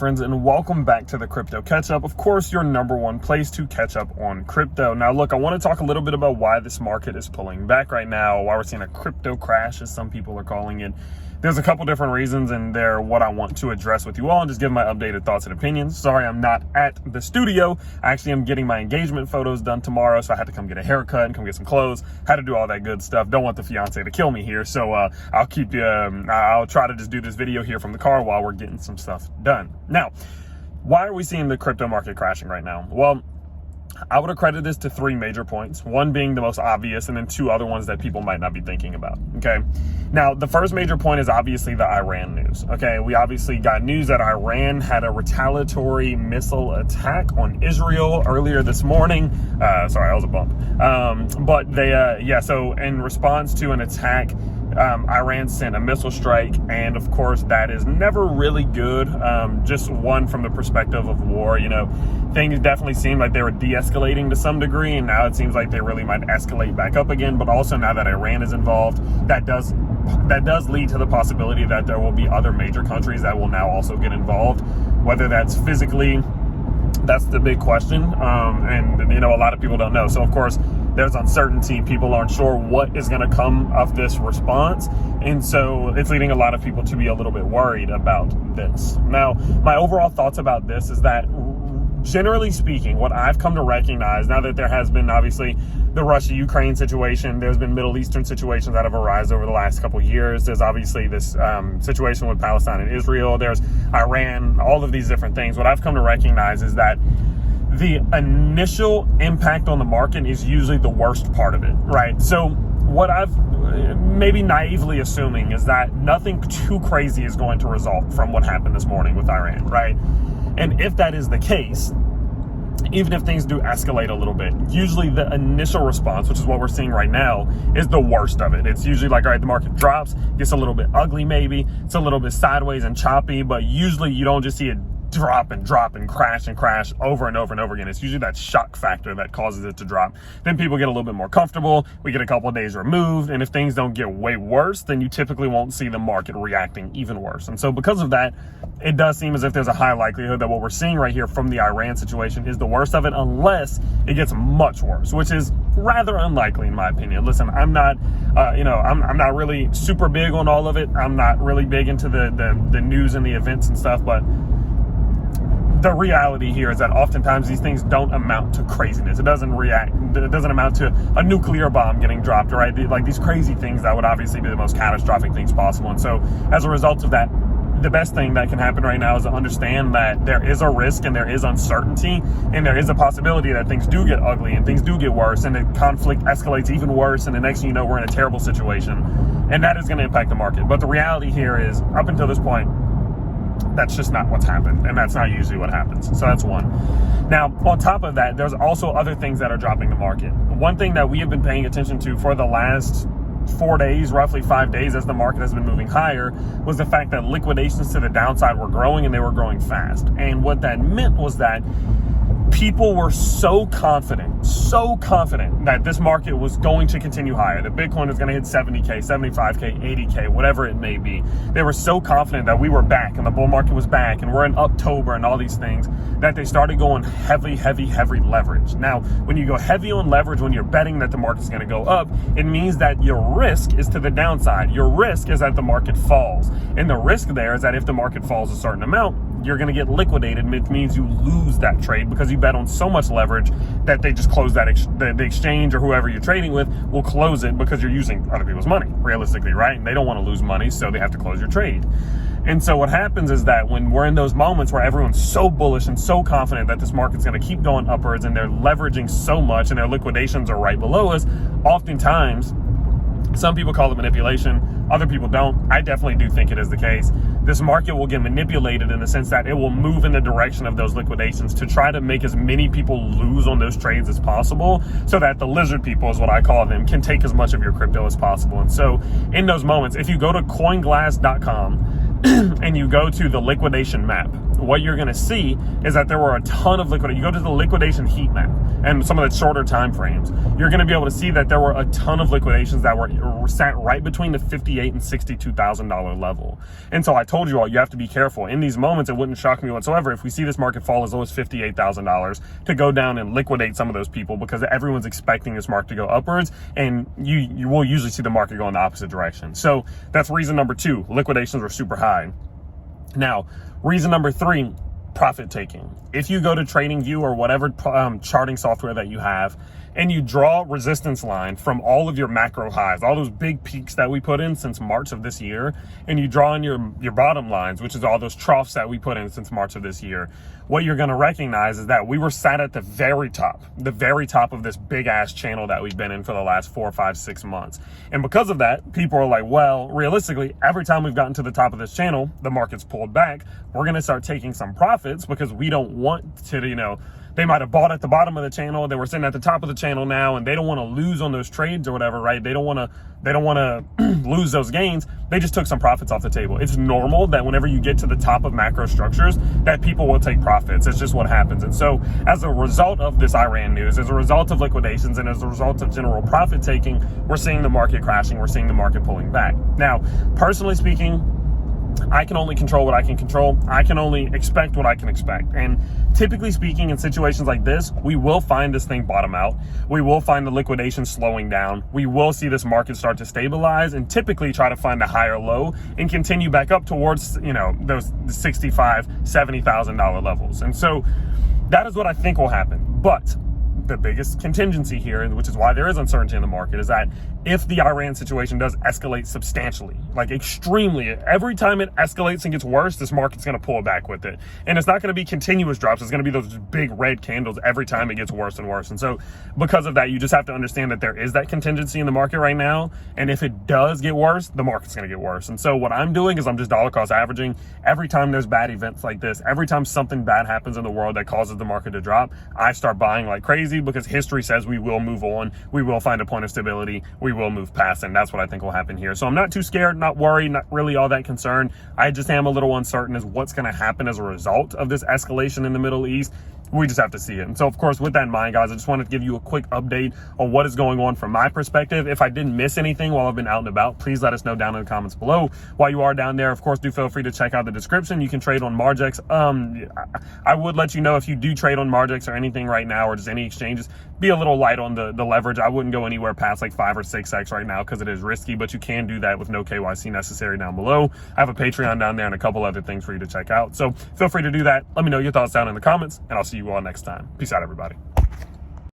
Friends, and welcome back to the Crypto Catch Up. Of course, your number one place to catch up on crypto. Now, look, I want to talk a little bit about why this market is pulling back right now, why we're seeing a crypto crash, as some people are calling it. There's a couple different reasons, and they're what I want to address with you all and just give my updated thoughts and opinions. Sorry, I'm not at the studio. I actually am getting my engagement photos done tomorrow, so I had to come get a haircut and come get some clothes. Had to do all that good stuff. Don't want the fiance to kill me here, so I'll keep you. I'll try to just do this video here from the car while we're getting some stuff done. Now, why are we seeing the crypto market crashing right now? Well, I would accredit this to three major points, one being the most obvious and then two other ones that people might not be thinking about, okay? Now, the first major point is obviously the Iran news, okay? We obviously got news that Iran had a retaliatory missile attack on Israel earlier this morning. Sorry, that was a bump. But they, so in response to an attack, Iran sent a missile strike, and of course that is never really good. Just one, from the perspective of war, you know, things definitely seemed like they were de-escalating to some degree, and now it seems like they really might escalate back up again. But also now that Iran is involved, that does lead to the possibility that there will be other major countries that will now also get involved, whether that's physically. That's the big question, and you know, a lot of people don't know. So of course there's uncertainty. People aren't sure what is going to come of this response, and so it's leading a lot of people to be a little bit worried about this. Now, my overall thoughts about this is that, generally speaking, what I've come to recognize now that there has been obviously the Russia-Ukraine situation, there's been Middle Eastern situations that have arisen over the last couple of years. There's obviously this situation with Palestine and Israel. There's Iran, all of these different things. What I've come to recognize is that the initial impact on the market is usually the worst part of it, right? So what I've maybe naively assuming is that nothing too crazy is going to result from what happened this morning with Iran, right? And if that is the case, even if things do escalate a little bit, usually the initial response, which is what we're seeing right now, is the worst of it. It's usually like, all right, the market drops, gets a little bit ugly maybe, it's a little bit sideways and choppy, but usually you don't just see it drop and crash over and over and over again. It's usually that shock factor that causes it to drop. Then people get a little bit more comfortable, we get a couple of days removed, and if things don't get way worse, then you typically won't see the market reacting even worse. And so because of that, it does seem as if there's a high likelihood that what we're seeing right here from the Iran situation is the worst of it, unless it gets much worse, which is rather unlikely in my opinion. Listen, I'm not I'm not really super big on all of it. I'm not really big into the news and the events and stuff, but the reality here is that oftentimes these things don't amount to craziness. It doesn't amount to a nuclear bomb getting dropped, right? Like these crazy things that would obviously be the most catastrophic things possible. And so as a result of that, the best thing that can happen right now is to understand that there is a risk and there is uncertainty, and there is a possibility that things do get ugly and things do get worse, and the conflict escalates even worse, and the next thing you know, we're in a terrible situation, and that is going to impact the market. But the reality here is, up until this point, that's just not what's happened, and that's not usually what happens. So that's one. Now, on top of that, there's also other things that are dropping the market. One thing that we have been paying attention to for the last 4 days, roughly 5 days, as the market has been moving higher, was the fact that liquidations to the downside were growing, and they were growing fast. And what that meant was that people were so confident that this market was going to continue higher, that Bitcoin was going to hit 70K, 75K, 80K, whatever it may be. They were so confident that we were back and the bull market was back and we're in October and all these things, that they started going heavy leverage. Now, when you go heavy on leverage, when you're betting that the market's going to go up, it means that your risk is to the downside. Your risk is that the market falls. And the risk there is that if the market falls a certain amount, you're going to get liquidated, which means you lose that trade because you bet on so much leverage that they just close that the exchange, or whoever you're trading with will close it because you're using other people's money, realistically, right? And they don't want to lose money, so they have to close your trade. And so what happens is that when we're in those moments where everyone's so bullish and so confident that this market's going to keep going upwards, and they're leveraging so much and their liquidations are right below us, oftentimes, some people call it manipulation, other people don't. I definitely do think it is the case. This market will get manipulated in the sense that it will move in the direction of those liquidations to try to make as many people lose on those trades as possible, so that the lizard people, is what I call them, can take as much of your crypto as possible. And so in those moments, if you go to coinglass.com and you go to the liquidation map, what you're going to see is that there were a ton of liquidation. You go to the liquidation heat map and some of the shorter time frames, you're going to be able to see that there were a ton of liquidations that were sat right between the $58,000 and $62,000 level. And so I told you all, you have to be careful. In these moments, it wouldn't shock me whatsoever if we see this market fall as low as $58,000 to go down and liquidate some of those people, because everyone's expecting this market to go upwards, and you will usually see the market go in the opposite direction. So that's reason number 2. Liquidations were super high. Now, reason number 3, profit taking. If you go to TradingView or whatever charting software that you have, and you draw resistance line from all of your macro highs, all those big peaks that we put in since March of this year, and you draw in your bottom lines, which is all those troughs that we put in since March of this year, what you're going to recognize is that we were sat at the very top of this big ass channel that we've been in for the last 4, 5, 6 months. And because of that, people are like, well, realistically, every time we've gotten to the top of this channel, the market's pulled back. We're going to start taking some profits because we don't want to, they might have bought at the bottom of the channel. They were sitting at the top of the channel now, and they don't want to lose on those trades or whatever, right? They don't want to lose those gains. They just took some profits off the table. It's normal that whenever you get to the top of macro structures, that people will take profits. It's just what happens. And so as a result of this Iran news, as a result of liquidations, and as a result of general profit taking, we're seeing the market crashing. We're seeing the market pulling back. Now, personally speaking, I can only control what I can control. I can only expect what I can expect. And typically speaking, in situations like this, we will find this thing bottom out. We will find the liquidation slowing down. We will see this market start to stabilize and typically try to find a higher low and continue back up towards, those $65,000, $70,000 levels. And so that is what I think will happen. But the biggest contingency here, which is why there is uncertainty in the market, is that if the Iran situation does escalate substantially, like extremely, every time it escalates and gets worse, this market's going to pull back with it. And it's not going to be continuous drops. It's going to be those big red candles every time it gets worse and worse. And so because of that, you just have to understand that there is that contingency in the market right now. And if it does get worse, the market's going to get worse. And so what I'm doing is I'm just dollar cost averaging. Every time there's bad events like this, every time something bad happens in the world that causes the market to drop, I start buying like crazy, because history says we will move on. We will find a point of stability. We will move past, and that's what I think will happen here. So I'm not too scared, not worried, not really all that concerned. I just am a little uncertain as what's going to happen as a result of this escalation in the Middle East. We just have to see it. And so, of course, with that in mind, guys, I just wanted to give you a quick update on what is going on from my perspective. If I didn't miss anything while I've been out and about, please let us know down in the comments below. While you are down there, of course, do feel free to check out the description. You can trade on Margex. I would let you know if you do trade on Margex or anything right now, or just any exchanges, be a little light on the leverage. I wouldn't go anywhere past like 5 or 6x right now because it is risky, but you can do that with no KYC necessary down below. I have a Patreon down there and a couple other things for you to check out. So feel free to do that. Let me know your thoughts down in the comments, and I'll see you all next time. Peace out, everybody.